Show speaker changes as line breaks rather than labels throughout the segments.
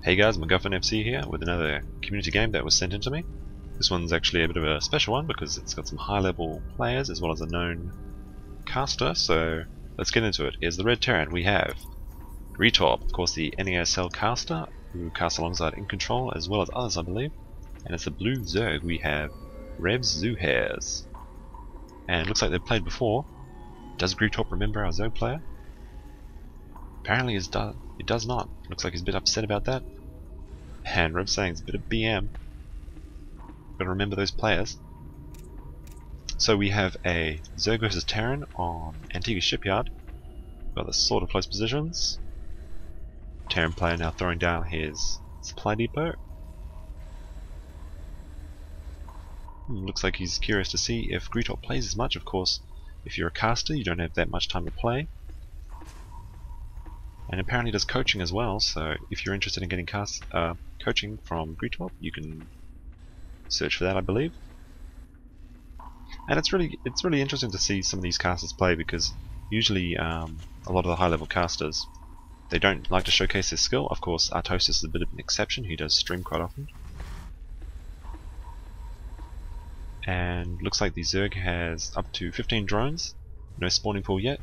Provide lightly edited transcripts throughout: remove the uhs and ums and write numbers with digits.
Hey guys, MacGuffinSC here with another community game that was sent in to me. This one's actually a bit of a special one because it's got some high level players as well as a known caster, so let's get into it. Here's the Red Terran. We have Gretorp, of course the NASL Caster, who casts alongside In Control as well as others I believe. And it's the blue Zerg we have RevZoohairZ. And it looks like they've played before. Does Gretorp remember our Zerg player? Apparently it does not. Looks like he's a bit upset about that. And Rev's saying it's a bit of BM. Gotta remember those players. So we have a Zerg Vs Terran on Angita Shipyard. Got the sort of close positions. Terran player now throwing down his supply depot. Looks like he's curious to see if Gretorp plays as much. Of course, if you're a caster, you don't have that much time to play. And apparently does coaching as well, so if you're interested in getting coaching from Gretorp, you can search for that, I believe. And it's really interesting to see some of these casters play, because usually a lot of the high level casters, they don't like to showcase their skill. Of course, Artosis is a bit of an exception, he does stream quite often. And looks like the Zerg has up to 15 drones, no spawning pool yet.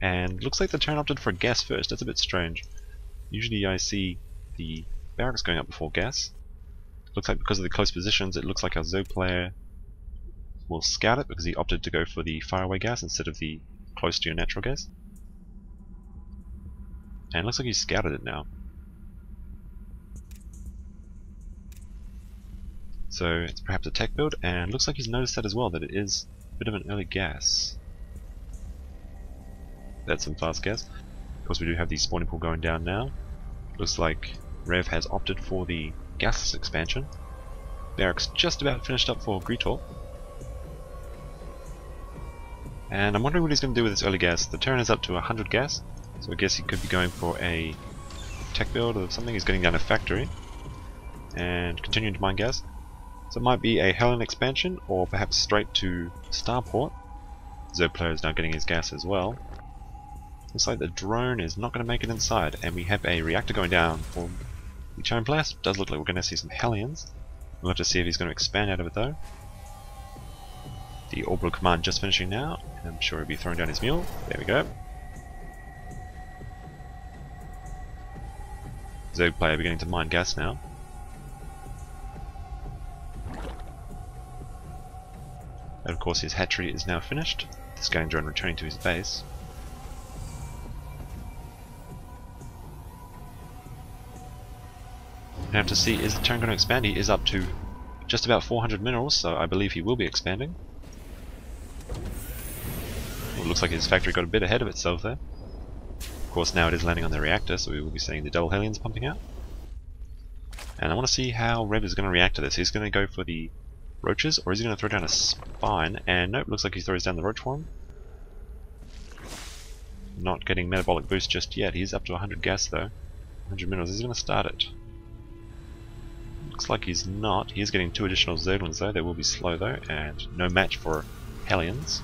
And looks like the Terran opted for gas first. That's a bit strange. Usually I see the barracks going up before gas. Looks like because of the close positions, it looks like our Zerg player will scout it because he opted to go for the faraway gas instead of the close to your natural gas. And it looks like he's scouted it now. So it's perhaps a tech build, and looks like he's noticed that as well, that it is a bit of an early gas. That's some fast gas. Of course we do have the spawning pool going down now. Looks like Rev has opted for the gasless expansion. Barracks just about finished up for Gretorp. And I'm wondering what he's going to do with this early gas. The Terran is up to 100 gas, so I guess he could be going for a tech build or something. He's getting down a factory and continuing to mine gas. So it might be a Hellion expansion or perhaps straight to Starport. Zerg player is now getting his gas as well. Looks like the drone is not going to make it inside, and we have a reactor going down for the Terran player. It does look like we're going to see some Hellions. We'll have to see if he's going to expand out of it though. The orbital command just finishing now, and I'm sure he'll be throwing down his mule. There we go. Zerg player beginning to mine gas now. And of course his hatchery is now finished. The scanning drone returning to his base. We have to see, is the Terran going to expand? He is up to just about 400 minerals, so I believe he will be expanding. Well, it looks like his factory got a bit ahead of itself there. Of course now it is landing on the reactor, so we will be seeing the double Hellions pumping out. And I want to see how Rev is going to react to this. He's going to go for the roaches, or is he going to throw down a spine? And nope, looks like he throws down the roach one. Not getting metabolic boost just yet. He's up to 100 gas though. 100 minerals. Is he going to start it? Looks like he's not. He is getting 2 additional Zerglings though. They will be slow though, and no match for Hellions.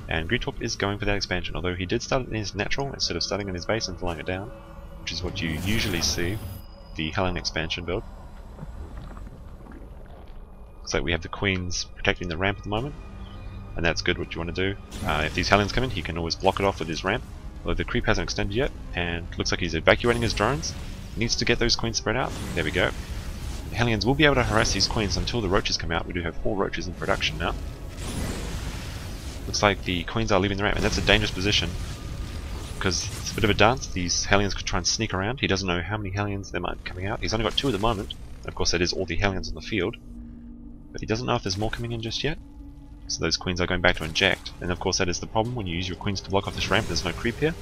And Gretorp is going for that expansion, although he did start it in his natural instead of starting in his base and flying it down, which is what you usually see, the Hellion expansion build. Looks like we have the Queens protecting the ramp at the moment, and that's good, what you want to do. If these Hellions come in, he can always block it off with his ramp, although the creep hasn't extended yet, and looks like he's evacuating his drones. He needs to get those Queens spread out. There we go. The Hellions will be able to harass these Queens until the roaches come out. We do have 4 roaches in production now. Looks like the Queens are leaving the ramp, and that's a dangerous position because it's a bit of a dance. These Hellions could try and sneak around. He doesn't know how many Hellions there might be coming out. He's only got 2 at the moment. Of course that is all the Hellions on the field. But he doesn't know if there's more coming in just yet. So those Queens are going back to inject. And of course that is the problem when you use your Queens to block off this ramp. There's no creep here.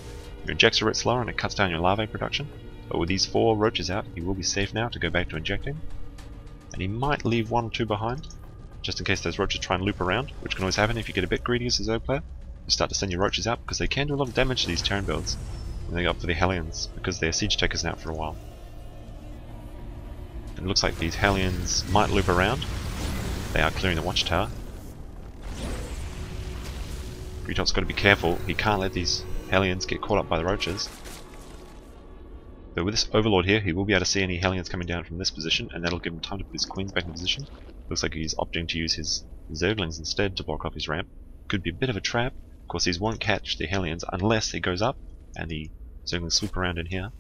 Your injects are a bit slower and it cuts down your larvae production. But with these 4 roaches out, he will be safe now to go back to injecting. And he might leave 1 or 2 behind, just in case those roaches try and loop around, which can always happen if you get a bit greedy as a Zerg player. You start to send your roaches out, because they can do a lot of damage to these Terran builds when they go up for the Hellions, because their siege tech isn't out for a while. And it looks like these Hellions might loop around. They are clearing the watchtower. Gretorp's got to be careful. He can't let these Hellions get caught up by the roaches. But with this Overlord here, he will be able to see any Hellions coming down from this position, and that'll give him time to put his Queens back in position. Looks like he's opting to use his Zerglings instead to block off his ramp. Could be a bit of a trap. Of course, these won't catch the Hellions unless he goes up and the Zerglings swoop around in here.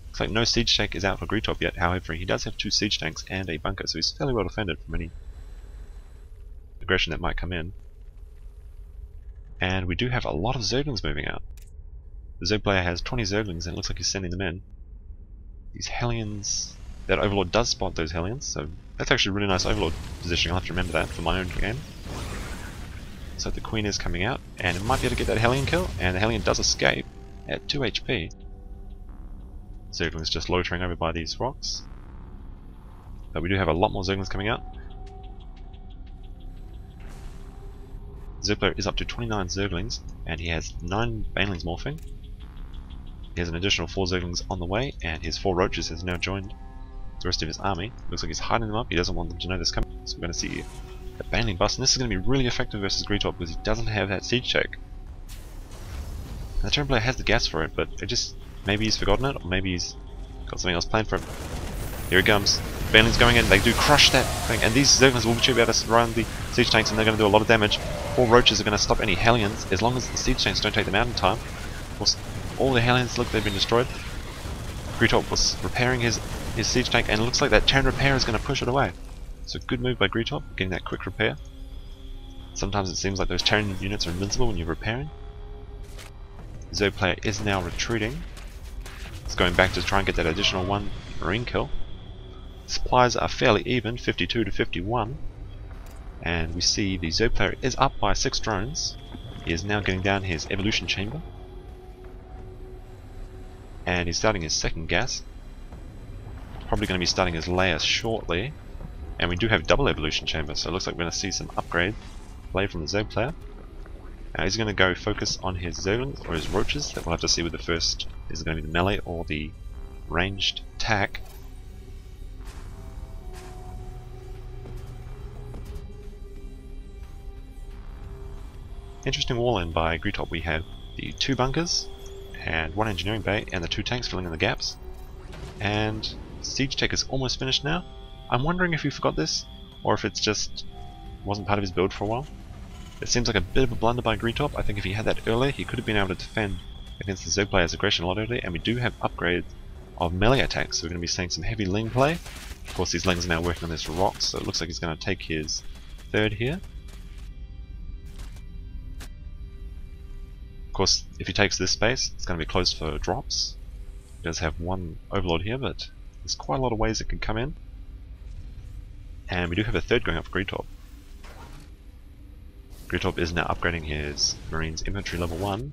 Looks like no siege tank is out for Gretorp yet. However, he does have 2 siege tanks and a bunker, so he's fairly well defended from any aggression that might come in. And we do have a lot of Zerglings moving out. The Zerg player has 20 Zerglings and it looks like he's sending them in. These Hellions, that Overlord does spot those Hellions, so that's actually a really nice Overlord positioning. I'll have to remember that for my own game. So the Queen is coming out, and it might be able to get that Hellion kill, and the Hellion does escape at 2 HP. Zerglings just loitering over by these rocks. But we do have a lot more Zerglings coming out. The Zerg player is up to 29 Zerglings, and he has 9 Banelings morphing. He has an additional 4 Zerglings on the way, and his 4 Roaches has now joined the rest of his army. Looks like he's hiding them up, he doesn't want them to know this coming. So we're going to see a Baneling bust, and this is going to be really effective versus Gretorp because he doesn't have that siege check. And the Terran player has the gas for it, but it just, maybe he's forgotten it, or maybe he's got something else planned for him. Here he comes. Banelings going in, they do crush that thing, and these Zerglings will be able to surround the siege tanks and they're going to do a lot of damage. 4 Roaches are going to stop any Hellions, as long as the siege tanks don't take them out in time. Of course, all the Hellions look, they've been destroyed. Gretorp was repairing his siege tank, and it looks like that Terran repair is going to push it away. So good move by Gretorp, getting that quick repair. Sometimes it seems like those Terran units are invincible when you're repairing. The Zerg player is now retreating. It's going back to try and get that additional 1 Marine kill. Supplies are fairly even, 52 to 51. And we see the Zerg player is up by 6 drones. He is now getting down his evolution chamber. And he's starting his second gas. Probably going to be starting his layer shortly. And we do have double evolution chamber, so it looks like we're going to see some upgrade play from the Zerg player. Now he's going to go focus on his Zerglings or his Roaches. That we'll have to see with the first. Is it going to be the melee or the ranged attack? Interesting wall in by Gretorp. We have the 2 bunkers and 1 engineering bay and the 2 tanks filling in the gaps. And siege tech is almost finished now. I'm wondering if he forgot this, or if it's just wasn't part of his build for a while. It seems like a bit of a blunder by Gretorp. I think if he had that earlier, he could have been able to defend against the Zerg player's aggression a lot earlier, and we do have upgrades of melee attacks, so we're going to be seeing some heavy Ling play. Of course, these Lings are now working on this rock, so it looks like he's going to take his 3rd here. Of course, if he takes this space, it's going to be closed for drops. He does have 1 Overlord here, but there's quite a lot of ways it can come in. And we do have a 3rd going up for Gretorp. Gretorp is now upgrading his Marines infantry level 1.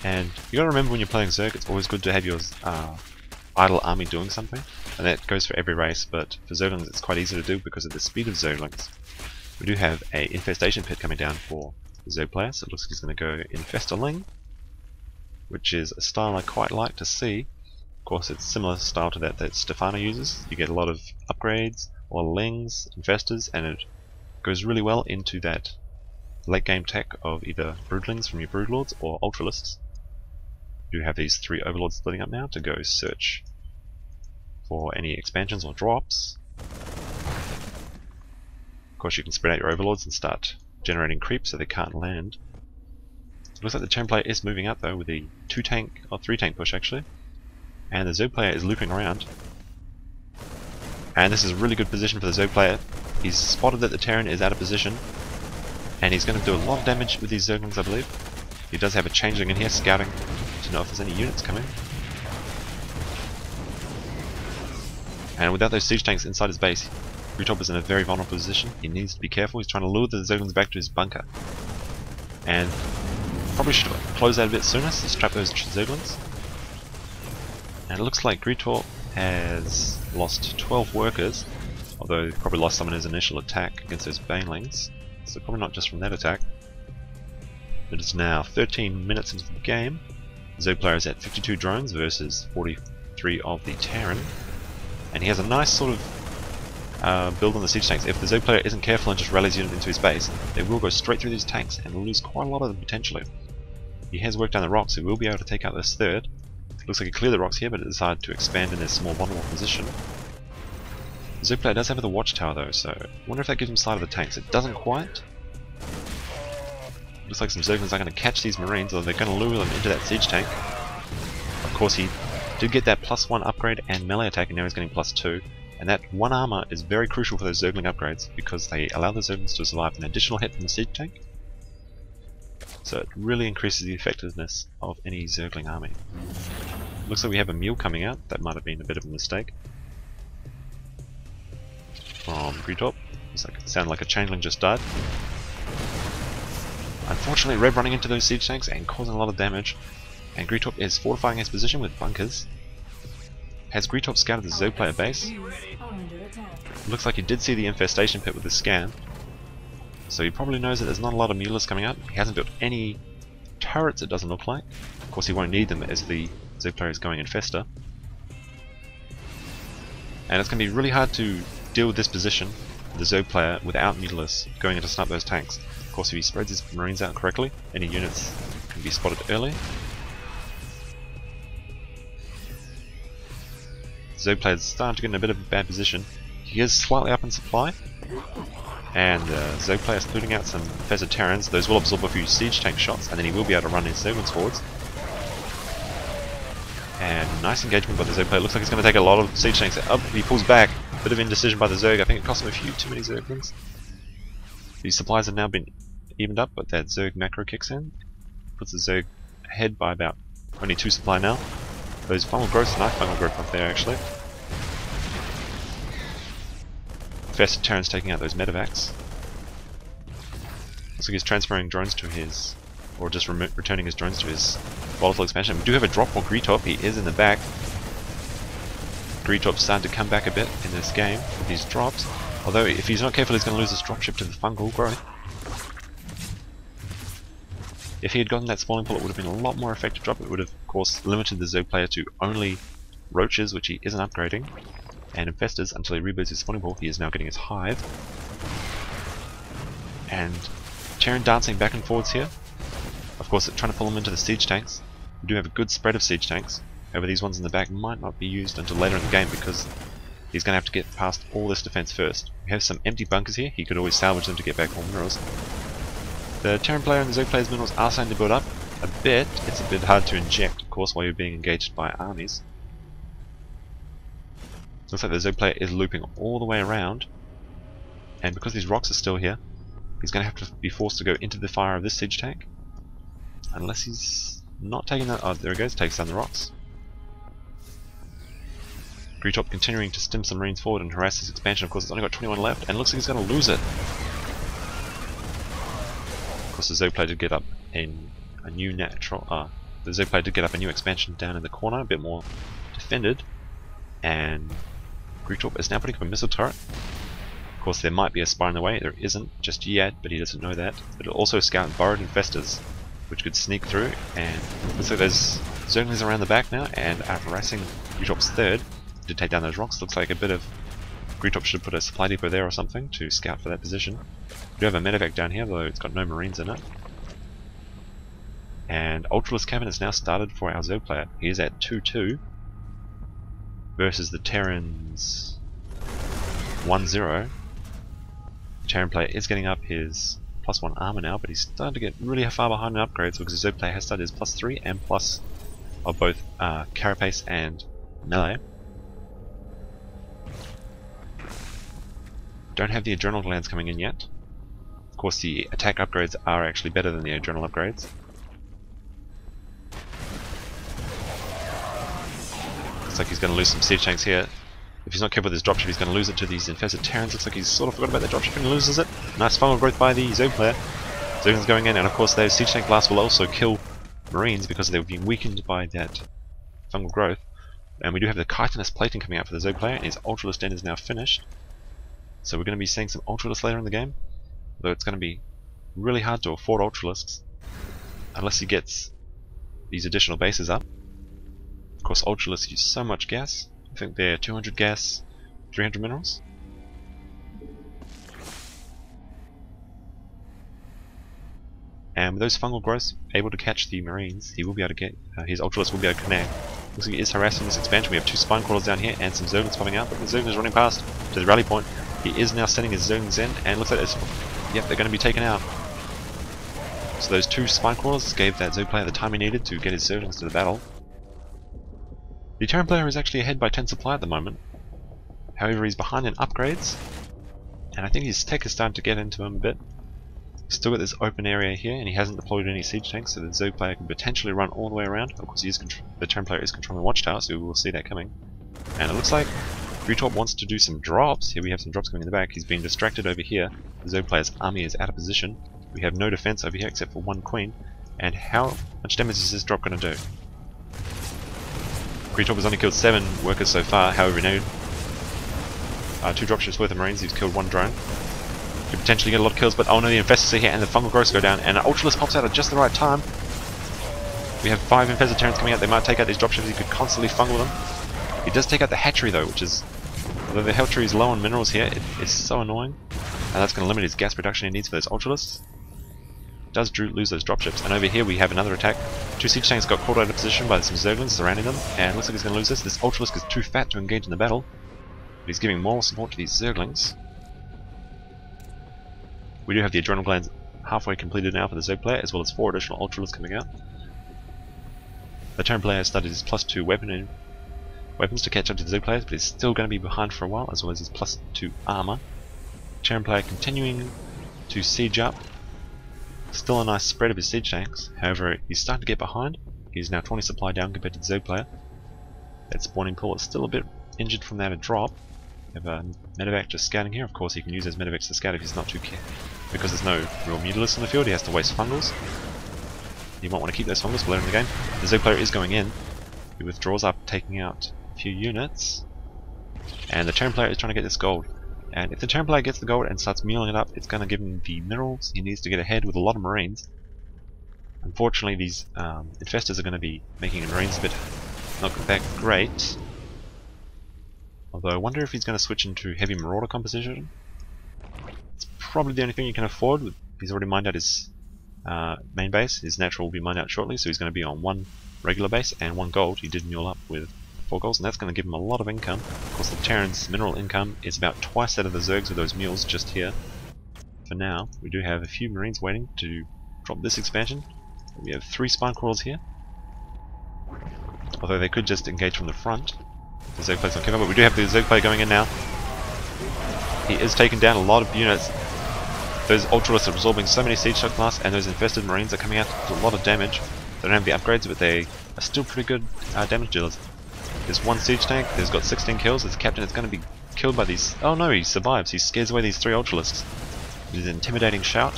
And you gotta remember when you're playing Zerg, it's always good to have your idle army doing something. And that goes for every race, but for Zerglings it's quite easy to do because of the speed of Zerglings. We do have a infestation pit coming down for the Zerg player, so it looks like he's going to go Infesterling, which is a style I quite like to see. Of course, it's similar style to that Stefano uses. You get a lot of upgrades, or Lings, Infestors, and it goes really well into that late game tech of either Broodlings from your Broodlords or Ultralisks. You have these 3 Overlords splitting up now to go search for any expansions or drops. Of course, you can spread out your Overlords and start generating creeps so they can't land. It looks like the Terran player is moving out though with the 2 tank, or 3 tank push actually. And the Zerg player is looping around. And this is a really good position for the Zerg player. He's spotted that the Terran is out of position. And he's going to do a lot of damage with these Zerglings, I believe. He does have a changeling in here scouting to know if there's any units coming. And without those siege tanks inside his base, Gretorp is in a very vulnerable position. He needs to be careful. He's trying to lure the Zerglings back to his bunker. And probably should have closed that a bit sooner, so let's trap those Zerglings. And it looks like Gretorp has lost 12 workers, although he probably lost some in his initial attack against those Banelings. So probably not just from that attack. It is now 13 minutes into the game. The Zerg player is at 52 drones versus 43 of the Terran. And he has a nice sort of build on the siege tanks. If the Zerg player isn't careful and just rallies units into his base, they will go straight through these tanks and lose quite a lot of them potentially. He has worked down the rocks, so he will be able to take out this third. Looks like he cleared the rocks here, but it decided to expand in this small vulnerable position. The Zerg player does have the watchtower though, so I wonder if that gives him sight of the tanks. It doesn't quite. Looks like some Zerglings are going to catch these Marines, or they're going to lure them into that siege tank. Of course, he did get that +1 upgrade and melee attack, and now he's getting +2. And that 1 armor is very crucial for those Zergling upgrades, because they allow the Zerglings to survive an additional hit from the siege tank. So it really increases the effectiveness of any Zergling army. Looks like we have a mule coming out. That might have been a bit of a mistake. From Gretorp. It sounded like a changeling just died. Unfortunately, Rev running into those siege tanks and causing a lot of damage. And Gretorp is fortifying his position with bunkers. Has Gretorp scouted the Zerg player base? Looks like he did see the infestation pit with the scan. So he probably knows that there's not a lot of mules coming up. He hasn't built any turrets, it doesn't look like. Of course he won't need them as the Zerg player is going infester. And it's going to be really hard to deal with this position, the Zerg player, without Mutalists going in to snipe those tanks. Of course, if he spreads his Marines out correctly, any units can be spotted early. The Zerg player is starting to get in a bit of a bad position. He is slightly up in supply, and the Zerg player is putting out some Vs Terrans. Those will absorb a few siege tank shots, and then he will be able to run his Zerglings forwards. And nice engagement by the Zerg player. Looks like he's going to take a lot of siege tanks. Up, he pulls back. Bit of indecision by the Zerg. I think it cost him a few too many Zerglings. These supplies have now been evened up, but that Zerg macro kicks in. Puts the Zerg ahead by about only 2 supply now. Those fungal growths, nice fungal growth up there actually. Vs Terran's taking out those medevacs. Looks like he's transferring drones to his, or just returning his drones to his volatile expansion. We do have a drop for Gretorp. He is in the back. Gretorp's starting to come back a bit in this game with these drops. Although if he's not careful, he's going to lose his dropship to the fungal growth. If he had gotten that spawning pool, it would have been a lot more effective drop. It would have, of course, limited the Zerg player to only roaches, which he isn't upgrading, and infestors until he reboots his spawning pool. He is now getting his hive. And Terran dancing back and forwards here. Of course, trying to pull him into the siege tanks. We do have a good spread of siege tanks. However, these ones in the back might not be used until later in the game because he's going to have to get past all this defense first. We have some empty bunkers here. He could always salvage them to get back more minerals. The Terran player and the Zerg player's minerals are starting to build up a bit. It's a bit hard to inject, of course, while you're being engaged by armies. Looks like the Zerg player is looping all the way around. And because these rocks are still here, he's going to have to be forced to go into the fire of this siege tank. Unless he's not taking that. Oh, there he goes, takes down the rocks. Gretorp continuing to stim some Marines forward and harass his expansion. Of course, it's only got 21 left, and it looks like he's going to lose it. Of course, the Zerg player did get up in a new natural. The Zerg player did get up a new expansion down in the corner, a bit more defended, and Gretorp is now putting up a missile turret. Of course, there might be a spire in the way. There isn't just yet, but he doesn't know that. But it'll also scout borrowed infestors, which could sneak through. And looks like there's Zerglings around the back now, and are harassing Gretorp's third to take down those rocks. Looks like a bit of Gretorp should put a supply depot there or something to scout for that position. We do have a medevac down here, though it's got no Marines in it. And Ultralisk Cabin has now started for our Zerg player. He is at 2-2 versus the Terran's 1-0. The Terran player is getting up his +1 armor now, but he's starting to get really far behind in upgrades because the Zerg player has started his +3 and plus of both carapace and melee. Don't have the adrenal glands coming in yet. Of course, the attack upgrades are actually better than the adrenal upgrades. Looks like he's going to lose some siege tanks here. If he's not careful with his dropship, he's going to lose it to these infested Terrans. Looks like he's sort of forgot about the dropship and loses it. Nice fungal growth by the Zerg player. Zerglings going in, and of course those siege tank blasts will also kill Marines because they've been weakened by that fungal growth. And we do have the chitinous plating coming out for the Zerg player, and his Ultralisk Den is now finished. So we're going to be seeing some Ultralisks later in the game, though it's going to be really hard to afford Ultralisks unless he gets these additional bases up. Of course, Ultralisks use so much gas. I think they're 200 gas, 300 minerals. and with those fungal growths able to catch the Marines, he will be able to get his Ultralisk will be able to connect. Looks like he is harassing this expansion. We have 2 spine crawlers down here and some Zerglings popping out, but the Zerglings running past to the rally point. He is now sending his Zerglings in, and looks like this. Yep, they're going to be taken out. So those 2 spine crawlers gave that Zerg player the time he needed to get his Zerglings to the battle. The Terran player is actually ahead by 10 supply at the moment. However, he's behind in upgrades, and I think his tech is starting to get into him a bit. He's still got this open area here, and he hasn't deployed any siege tanks, so the Zerg player can potentially run all the way around. Of course, the Terran player is controlling the watchtower, so we will see that coming. And it looks like Gretorp wants to do some drops. Here we have some drops coming in the back. He's being distracted over here. The Zerg player's army is out of position. We have no defense over here except for 1 queen. And how much damage is this drop going to do? Gretorp has only killed 7 workers so far. However, we know 2 dropships worth of Marines. He's killed 1 drone. Could potentially get a lot of kills, but oh no, the infestors are here and the fungal growths go down, and an Ultralisk pops out at just the right time. We have 5 infested Terrans coming out. They might take out these dropships. He could constantly fungal them. He does take out the hatchery though, which is, although the hatchery is low on minerals here, it is so annoying, and that's going to limit his gas production he needs for those Ultralisks. Does Drew lose those dropships? And over here we have another attack. 2 siege tanks got caught out of position by some Zerglings surrounding them, and looks like he's going to lose this. This Ultralisk is too fat to engage in the battle, but he's giving moral support to these Zerglings. We do have the adrenal glands halfway completed now for the Zerg player, as well as 4 additional Ultralisks coming out. The Terran player has started his +2 weapons to catch up to the Zerg players, but he's still going to be behind for a while, as well as his +2 armor. Terran player continuing to siege up. Still a nice spread of his siege tanks, however he's starting to get behind. He's now 20 supply down compared to the Zerg player. That spawning pool is still a bit injured from that drop. We have a medevac just scouting here. Of course he can use those medevacs to scout if he's not too careful. Because there's no real mutalisks in the field, he has to waste fungals. You might want to keep those fungals for later in the game. The Zerg player is going in. He withdraws up, taking out a few units. And the Terran player is trying to get this gold. And if the Terran player gets the gold and starts muling it up, it's going to give him the minerals he needs to get ahead with a lot of Marines. Unfortunately, these infestors are going to be making the Marines a bit not that great. Although I wonder if he's going to switch into heavy marauder composition. It's probably the only thing you can afford. He's already mined out his main base. His natural will be mined out shortly, so he's going to be on 1 regular base and 1 gold. He did mule up with 4 golds, and that's going to give him a lot of income. Of course, the Terran's mineral income is about twice that of the Zergs with those mules just here. For now, we do have a few Marines waiting to drop this expansion. We have 3 spine crawlers here. Although they could just engage from the front. The Zerg player's on cover, but we do have the Zerg player going in now. He is taking down a lot of units. Those Ultralisks are absorbing so many siege shock blasts, and those infested Marines are coming out with a lot of damage. They don't have the upgrades, but they are still pretty good damage dealers. There's 1 siege tank, there's got 16 kills. His captain is going to be killed by these. Oh no, he survives. He scares away these 3 Ultralisks. It is an intimidating shout.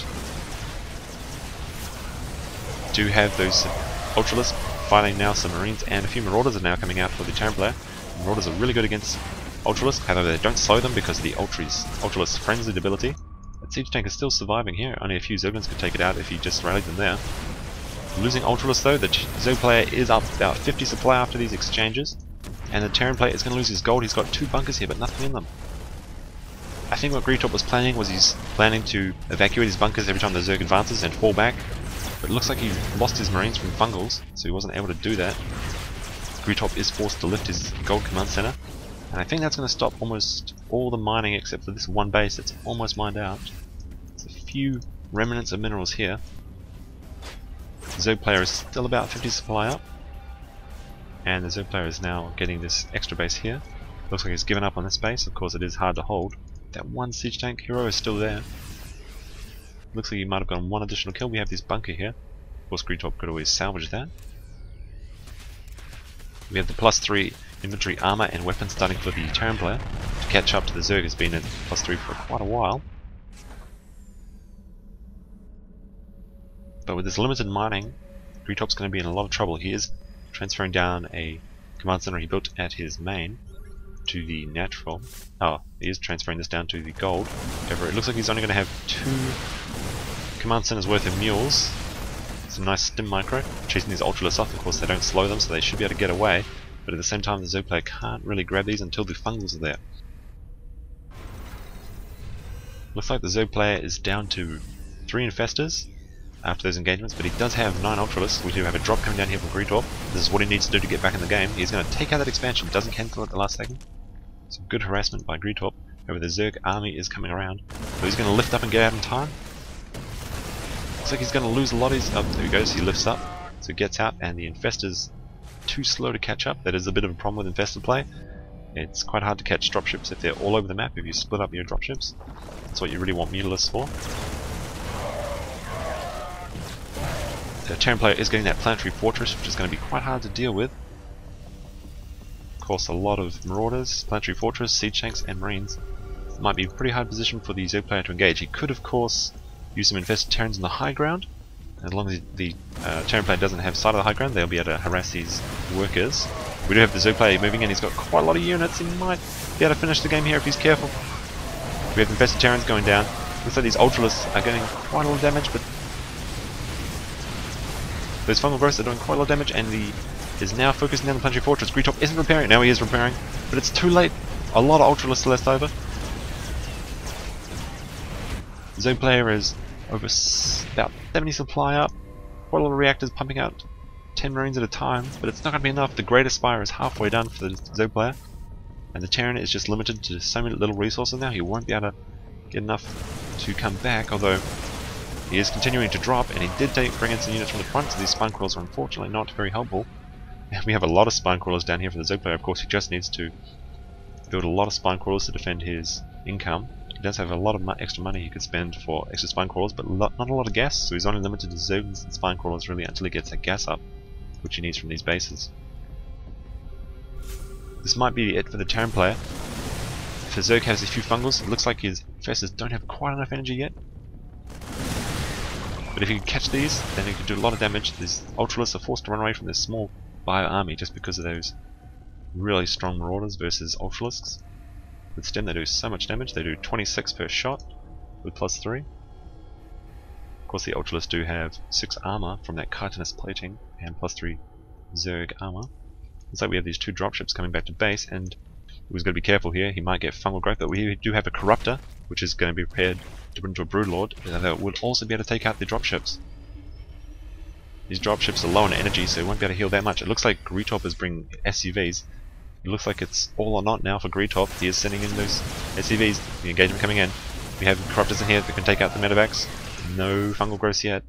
Do have those Ultralisks fighting now some Marines, and a few Marauders are now coming out for the Terran player. Marauders are really good against Ultralisks, however they don't slow them because of the Ultralisk frenzied ability. That siege tank is still surviving here. Only a few Zerglings could take it out if you just rallied them there. Losing Ultralisk though, the Zerg player is up about 50 supply after these exchanges, and the Terran player is going to lose his gold. He's got 2 bunkers here but nothing in them. I think what Gretorp was planning was he's planning to evacuate his bunkers every time the Zerg advances and fall back, but it looks like he lost his Marines from fungals, so he wasn't able to do that. Gretorp is forced to lift his gold command center, and I think that's going to stop almost all the mining except for this 1 base that's almost mined out. There's a few remnants of minerals here. The Zerg player is still about 50 supply up, and the Zerg player is now getting this extra base here. Looks like he's given up on this base. Of course it is hard to hold. That 1 siege tank hero is still there. Looks like he might have gotten 1 additional kill. We have this bunker here. Of course Gretorp could always salvage that. We have the +3 inventory armor and weapons starting for the Terran player to catch up to the Zerg. Has been at +3 for quite a while. But with this limited mining, Gretorp's going to be in a lot of trouble. He is transferring down a command center he built at his main to the natural. Oh, he is transferring this down to the gold. However, it looks like he's only going to have 2 command centers worth of mules. Some nice stim micro, chasing these Ultralisks off. Of course they don't slow them, so they should be able to get away, but at the same time the Zerg player can't really grab these until the fungals are there. Looks like the Zerg player is down to 3 infestors, after those engagements, but he does have 9 Ultralisks. We do have a drop coming down here from Gretorp. This is what he needs to do to get back in the game. He's going to take out that expansion, doesn't cancel it at the last second. Some good harassment by Gretorp. However, the Zerg army is coming around, so he's going to lift up and get out in time. Looks like he's going to lose a lot of his... Oh, there he goes, he lifts up, so he gets out, and the Infester's too slow to catch up. That is a bit of a problem with Infested play. It's quite hard to catch dropships if they're all over the map, if you split up your dropships. That's what you really want Mutalisks for. The Terran player is getting that planetary fortress, which is going to be quite hard to deal with. Of course, a lot of Marauders, planetary fortress, siege tanks, and marines. It might be a pretty hard position for the Zerg player to engage. He could, of course, use some infested Terrans in the high ground. As long as the Terran player doesn't have sight of the high ground, they'll be able to harass these workers. We do have the Zerg player moving in. He's got quite a lot of units. He might be able to finish the game here if he's careful. We have infested Terrans going down. Looks like these Ultralisks are getting quite a lot of damage, but those fungal growths are doing quite a lot of damage, and he is now focusing down the planetary fortress. Gretorp isn't repairing. Now he is repairing, but it's too late. A lot of Ultralisks left over. The Zerg player is over about 70 supply up. Quite a lot of reactors pumping out 10 marines at a time, but it's not going to be enough. The Greater Spire is halfway done for the Zerg player, and the Terran is just limited to so many little resources now. He won't be able to get enough to come back, although he is continuing to drop, and he did bring in some units from the front, so these spine crawlers are unfortunately not very helpful. And we have a lot of spine crawlers down here for the Zerg player. Of course, he just needs to build a lot of spine crawlers to defend his income. He does have a lot of extra money he could spend for extra spine crawlers, but not a lot of gas, so he's only limited to Zergs and spine crawlers really until he gets that gas up, which he needs from these bases. This might be it for the Terran player. If the Zerg has a few fungals, it looks like his infestors don't have quite enough energy yet. But if he can catch these, then he can do a lot of damage. These Ultralisks are forced to run away from this small bio army just because of those really strong Marauders versus Ultralisks. With Stem they do so much damage. They do 26 per shot with +3. Of course, the Ultralisks do have 6 armor from that chitinous plating and +3 Zerg armor. Looks like we have these 2 dropships coming back to base, and he's got to be careful here. He might get fungal growth, but we do have a Corruptor, which is going to be prepared to put into a Broodlord, that would also be able to take out the dropships. These dropships are low on energy, so he won't be able to heal that much. It looks like Gretorp is bringing SCVs. It looks like it's all or not now for Gretorp. He is sending in those SCVs. The engagement coming in. We have Corruptors in here that can take out the medevacs. No fungal growth yet.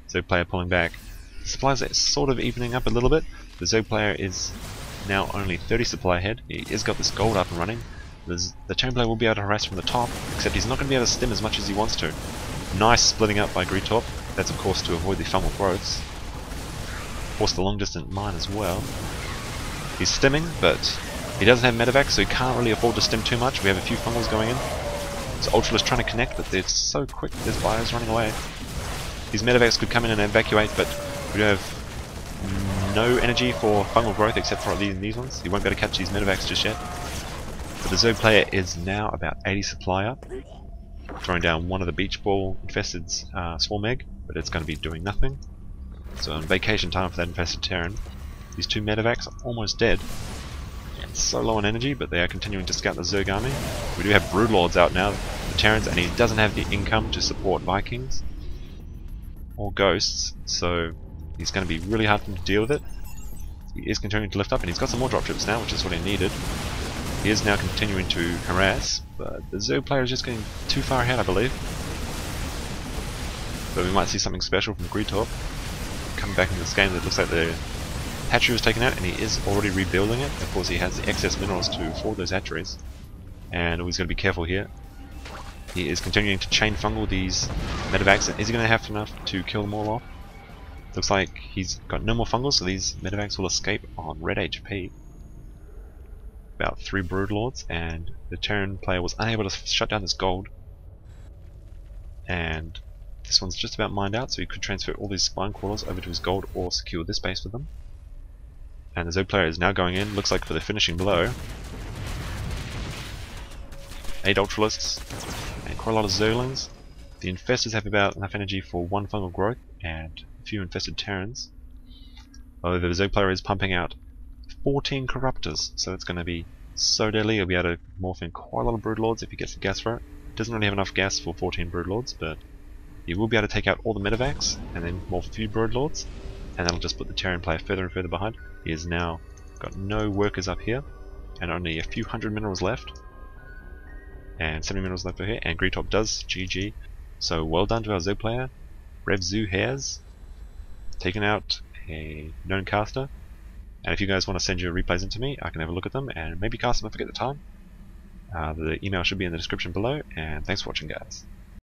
Zerg player pulling back. The supplies are sort of evening up a little bit. The Zerg player is now only 30 supply ahead. He has got this gold up and running. The Terran player will be able to harass from the top, except he's not going to be able to stem as much as he wants to. Nice splitting up by Gretorp. That's of course to avoid the fungal growths. Force the long distance mine as well. He's stemming, but he doesn't have medevac, so he can't really afford to stem too much. We have a few fungals going in. So Ultralisks trying to connect, but they're so quick. There's bios running away. These medevacs could come in and evacuate, but we do have no energy for fungal growth except for these ones. He won't be able to catch these medevacs just yet. But the Zerg player is now about 80 supply up, throwing down one of the beach ball infested swarm egg, but it's going to be doing nothing. So on vacation time for that infested Terran. These 2 medevacs are almost dead. And so low on energy, but they are continuing to scout the Zerg army. We do have Broodlords out now, the Terrans, and he doesn't have the income to support Vikings or Ghosts, so he's going to be really hard for him to deal with it. He is continuing to lift up, and he's got some more dropships now, which is what he needed. He is now continuing to harass, but the Zerg player is just getting too far ahead, I believe. But we might see something special from Gretorp coming back into this game. That looks like the hatchery was taken out, and he is already rebuilding it. Of course, he has the excess minerals to afford those hatcheries, and he's going to be careful here. He is continuing to chain fungal these medevacs. Is he going to have enough to kill them all off? Looks like he's got no more fungal, so these medevacs will escape on red HP. About 3 Broodlords, and the Terran player was unable to shut down this gold. And this one's just about mined out, so he could transfer all these spine crawlers over to his gold or secure this base with them. And the Zerg player is now going in, looks like for the finishing blow. 8 Ultralisks, and quite a lot of Zerglings. The Infestors have about enough energy for 1 fungal growth, and a few infested Terrans. Although the Zerg player is pumping out 14 Corruptors, so it's going to be so deadly. He'll be able to morph in quite a lot of Broodlords if he gets the gas for it. Doesn't really have enough gas for 14 Broodlords, but You will be able to take out all the medevacs and then more few broodlords, and that'll just put the Terran player further and further behind. He has now got no workers up here, and only a few hundred minerals left, and 70 minerals left over here, and Gretorp does GG. So well done to our Zerg player, RevZoohairZ, taking out a known caster. And if you guys want to send your replays into me, I can have a look at them and maybe cast them if I get the time. The email should be in the description below, and thanks for watching, guys.